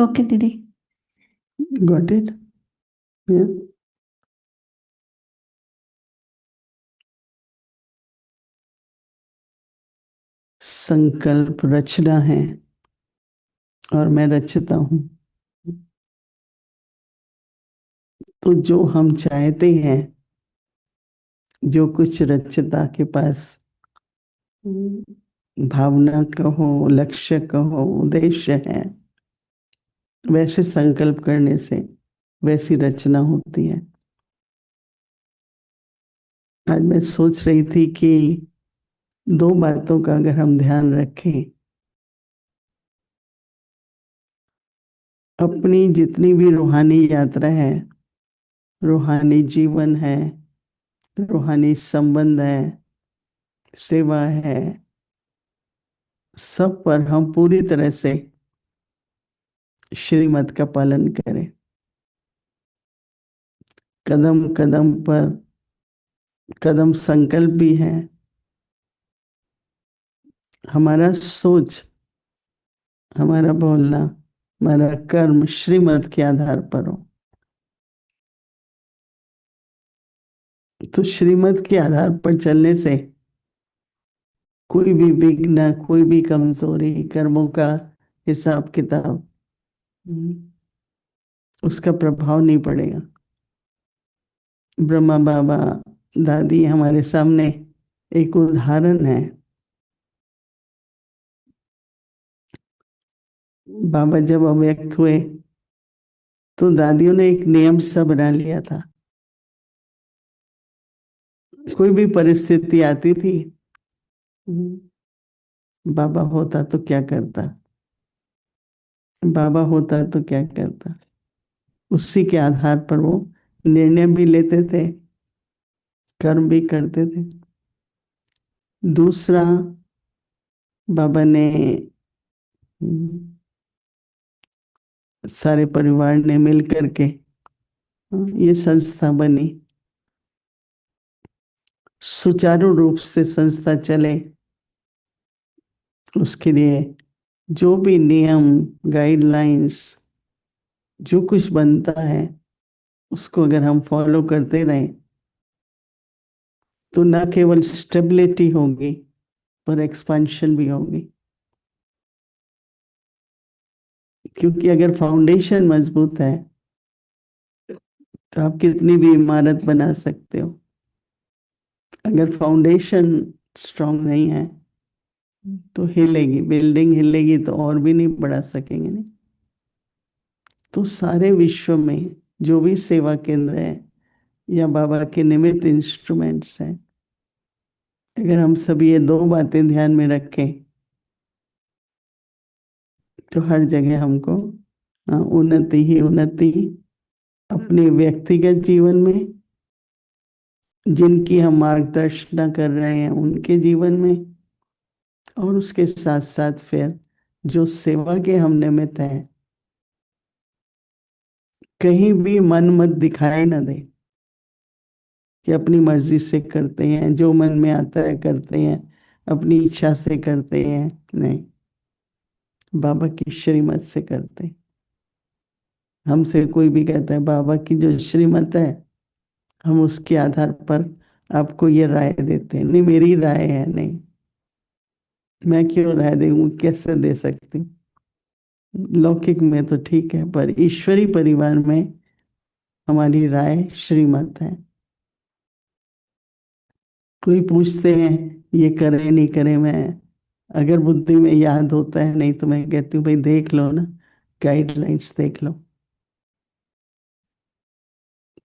Okay दीदी। Got it? Yeah. संकल्प रचना है और मैं रचता हूं। तो जो हम चाहते हैं, जो कुछ रचता के पास भावना कहो, लक्ष्य कहो, उद्देश्य है, वैसे संकल्प करने से वैसी रचना होती है। आज मैं सोच रही थी कि दो बातों का अगर हम ध्यान रखें, अपनी जितनी भी रूहानी यात्रा है, रूहानी जीवन है, रूहानी संबंध है, सेवा है, सब पर हम पूरी तरह से श्रीमत का पालन करें। कदम कदम पर कदम संकल्प भी है। हमारा सोच, हमारा बोलना, हमारा कर्म श्रीमत के आधार पर हो। तो श्रीमत के आधार पर चलने से कोई भी विघ्न, कोई भी कमजोरी, कर्मों का हिसाब किताब, उसका प्रभाव नहीं पड़ेगा। ब्रह्मा बाबा दादी हमारे सामने एक उदाहरण है। बाबा जब अव्यक्त हुए तो दादियों ने एक नियम सा बना लिया था। कोई भी परिस्थिति आती थी, बाबा होता तो क्या करता, बाबा होता तो क्या करता, उसी के आधार पर वो निर्णय भी लेते थे, कर्म भी करते थे। दूसरा, बाबा ने सारे परिवार ने मिल करके ये संस्था बनी। सुचारू रूप से संस्था चले, उसके लिए जो भी नियम, गाइडलाइंस, जो कुछ बनता है, उसको अगर हम फॉलो करते रहें तो न केवल स्टेबिलिटी होगी पर एक्सपेंशन भी होगी। क्योंकि अगर फाउंडेशन मजबूत है तो आप कितनी भी इमारत बना सकते हो। अगर फाउंडेशन स्ट्रांग नहीं है तो हिलेगी, बिल्डिंग हिलेगी तो और भी नहीं बढ़ा सकेंगे। नहीं तो सारे विश्व में जो भी सेवा केंद्र है या बाबा के निमित्त इंस्ट्रूमेंट्स हैं, अगर हम सब ये दो बातें ध्यान में रखें तो हर जगह हमको उन्नति ही उन्नति, अपने व्यक्तिगत जीवन में, जिनकी हम मार्गदर्शन कर रहे हैं उनके जीवन में, और उसके साथ साथ फिर जो सेवा के हम निमित्त हैं, कहीं भी मन मत दिखाए न दे कि अपनी मर्जी से करते हैं, जो मन में आता है करते हैं, अपनी इच्छा से करते हैं। नहीं, बाबा की श्रीमत से करते हैं। हमसे कोई भी कहता है बाबा की जो श्रीमत है, हम उसके आधार पर आपको ये राय देते हैं। नहीं, मेरी राय है, नहीं, मैं क्यों राय दूं, कैसे दे सकती हूँ। लौकिक में तो ठीक है, पर ईश्वरी परिवार में हमारी राय श्रीमत है। कोई पूछते हैं ये करे नहीं करे, मैं अगर बुद्धि में याद होता है, नहीं तो मैं कहती हूँ भाई देख लो ना, गाइडलाइंस देख लो।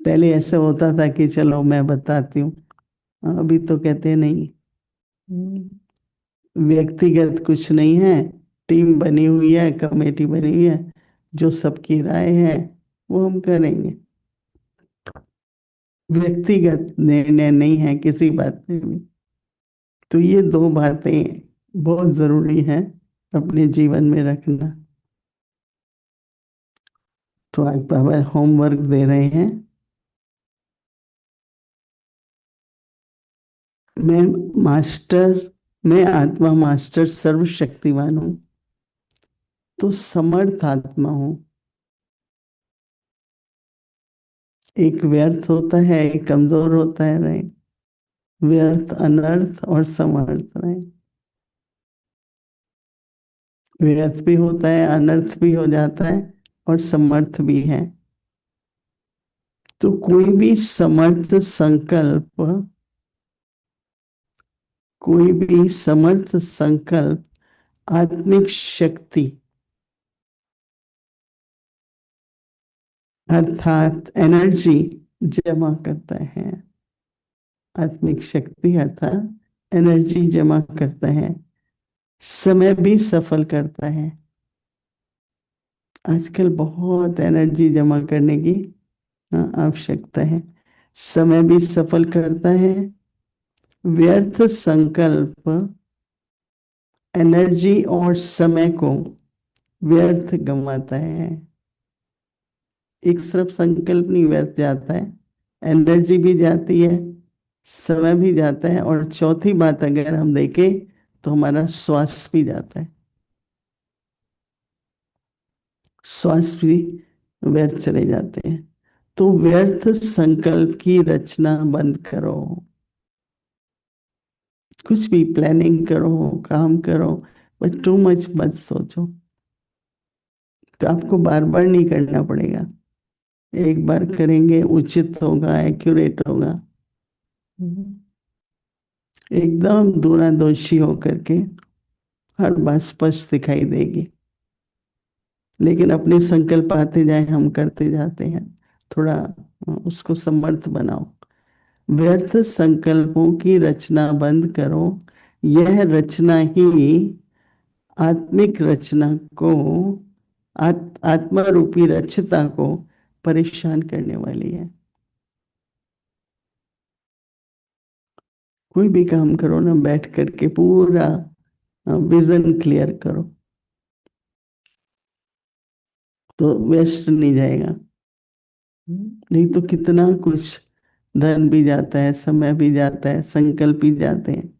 पहले ऐसा होता था कि चलो मैं बताती हूँ, अभी तो कहते हैं नहीं, व्यक्तिगत कुछ नहीं है, टीम बनी हुई है, कमेटी बनी हुई है, जो सबकी राय है वो हम करेंगे। व्यक्तिगत निर्णय नहीं है किसी बात में भी। तो ये दो बातें बहुत जरूरी हैं अपने जीवन में रखना। तो आज बाबा होमवर्क दे रहे हैं। मैं मास्टर, मैं आत्मा मास्टर सर्वशक्तिवान हूं। तो समर्थ आत्मा हूं। एक व्यर्थ होता है, एक कमजोर होता है, नहीं। व्यर्थ, अनर्थ और समर्थ, नहीं। व्यर्थ भी होता है, अनर्थ भी हो जाता है और समर्थ भी है। तो कोई भी समर्थ संकल्प, कोई भी समर्थ संकल्प आत्मिक शक्ति अर्थात एनर्जी जमा करता है। आत्मिक शक्ति अर्थात एनर्जी जमा करता है, समय भी सफल करता है। आजकल बहुत एनर्जी जमा करने की आवश्यकता है। समय भी सफल करता है। व्यर्थ संकल्प एनर्जी और समय को व्यर्थ गंवाता है। एक सिर्फ संकल्प नहीं व्यर्थ जाता है, एनर्जी भी जाती है, समय भी जाता है, और चौथी बात अगर हम देखें तो हमारा श्वास भी जाता है। श्वास भी व्यर्थ चले जाते हैं। तो व्यर्थ संकल्प की रचना बंद करो। कुछ भी प्लानिंग करो, काम करो, बट टू मच मत सोचो। तो आपको बार बार नहीं करना पड़ेगा, एक बार करेंगे उचित होगा, एक्यूरेट होगा। एकदम दूरदर्शी होकर के हर बात स्पष्ट दिखाई देगी। लेकिन अपने संकल्प आते जाए, हम करते जाते हैं। थोड़ा उसको समर्थ बनाओ। व्यर्थ संकल्पों की रचना बंद करो। यह रचना ही आत्मिक रचना को, आत्मा रूपी रचता को परेशान करने वाली है। कोई भी काम करो ना, बैठ करके पूरा विजन क्लियर करो, तो वेस्ट नहीं जाएगा। नहीं तो कितना कुछ धन भी जाता है, समय भी जाता है, संकल्प भी जाते हैं।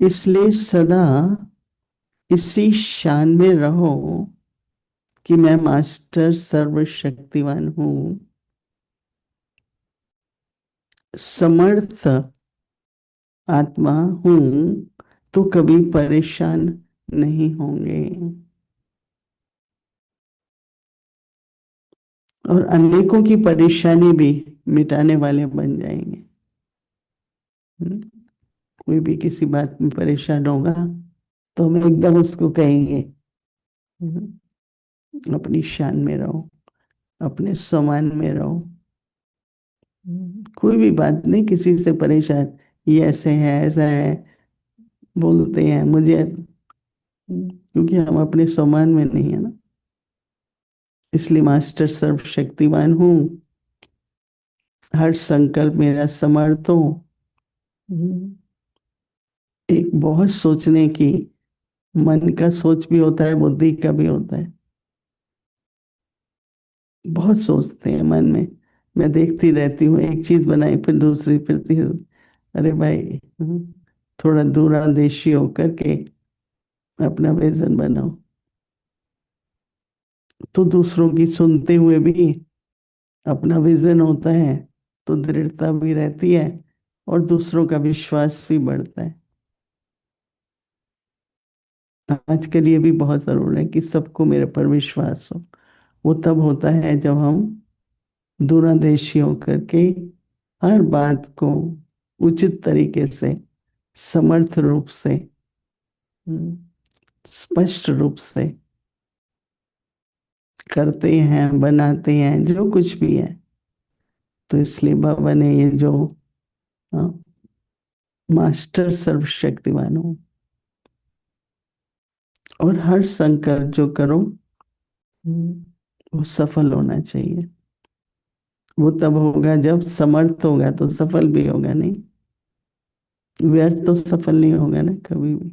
इसलिए सदा इसी शान में रहो कि मैं मास्टर सर्वशक्तिवान हूं, समर्थ आत्मा हूं, तो कभी परेशान नहीं होंगे और अनेकों की परेशानी भी मिटाने वाले बन जाएंगे। कोई भी किसी बात में परेशान होगा तो हम एकदम उसको कहेंगे अपनी शान में रहो, अपने सम्मान में रहो। कोई भी बात नहीं, किसी से परेशान, ये ऐसे है, ऐसा है, बोलते हैं मुझे, क्योंकि हम अपने सम्मान में नहीं है ना। इसलिए मास्टर सर्वशक्तिवान हूं, हर संकल्प मेरा समर्थ हो। एक बहुत सोचने की, मन का सोच भी होता है, बुद्धि का भी होता है। बहुत सोचते हैं मन में। मैं देखती रहती हूँ, एक चीज बनाई फिर दूसरी, फिर तीसरी। अरे भाई, थोड़ा दूरंदेशी होकर के अपना विजन बनाओ। तो दूसरों की सुनते हुए भी अपना विजन होता है, तो दृढ़ता भी रहती है और दूसरों का विश्वास भी बढ़ता है। आजकल ये भी बहुत जरूरी है कि सबको मेरे पर विश्वास हो। वो तब होता है जब हम दूरंदेशी होकर के हर बात को उचित तरीके से, समर्थ रूप से, स्पष्ट रूप से करते हैं, बनाते हैं, जो कुछ भी है। तो इसलिए बाबा ने ये जो मास्टर सर्वशक्तिमान हो, और हर संकल्प जो करो वो सफल होना चाहिए। वो तब होगा जब समर्थ होगा, तो सफल भी होगा, नहीं व्यर्थ तो सफल नहीं होगा ना कभी भी।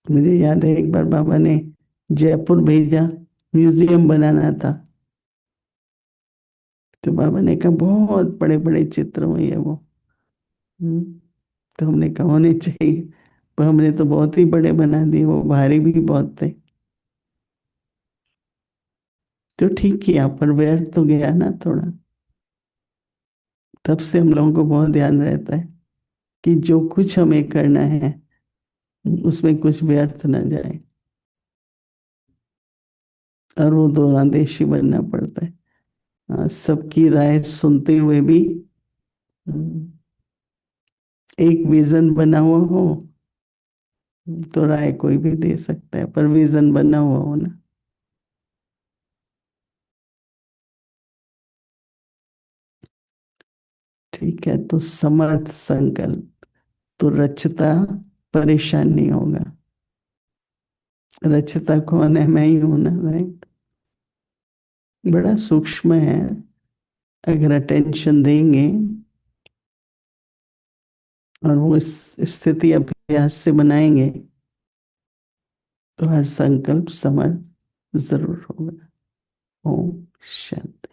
मुझे याद है एक बार बाबा ने जयपुर भेजा, म्यूजियम बनाना था। तो बाबा ने कहा बहुत बड़े बड़े चित्र हुए हैं वो। तो हमने कहा होने चाहिए। पर हमने तो बहुत ही बड़े बना दिए, वो भारी भी बहुत थे। तो ठीक किया, पर व्यर्थ तो गया ना थोड़ा। तब से हम लोगों को बहुत ध्यान रहता है कि जो कुछ हमें करना है उसमें कुछ व्यर्थ ना जाए। और वो दोनादेशी बनना पड़ता है। सबकी राय सुनते हुए भी हम्म, एक विजन बना हुआ हो तो राय कोई भी दे सकता है, पर विजन बना हुआ हो ना। ठीक है, तो समर्थ संकल्प तो रचता परेशान नहीं होगा। रचता कौन है? मैं ही हूं ना, राइट। बड़ा सूक्ष्म है। अगर अटेंशन देंगे और वो इस स्थिति अभ्यास से बनाएंगे तो हर संकल्प समर्थ जरूर होगा। ओम शांति।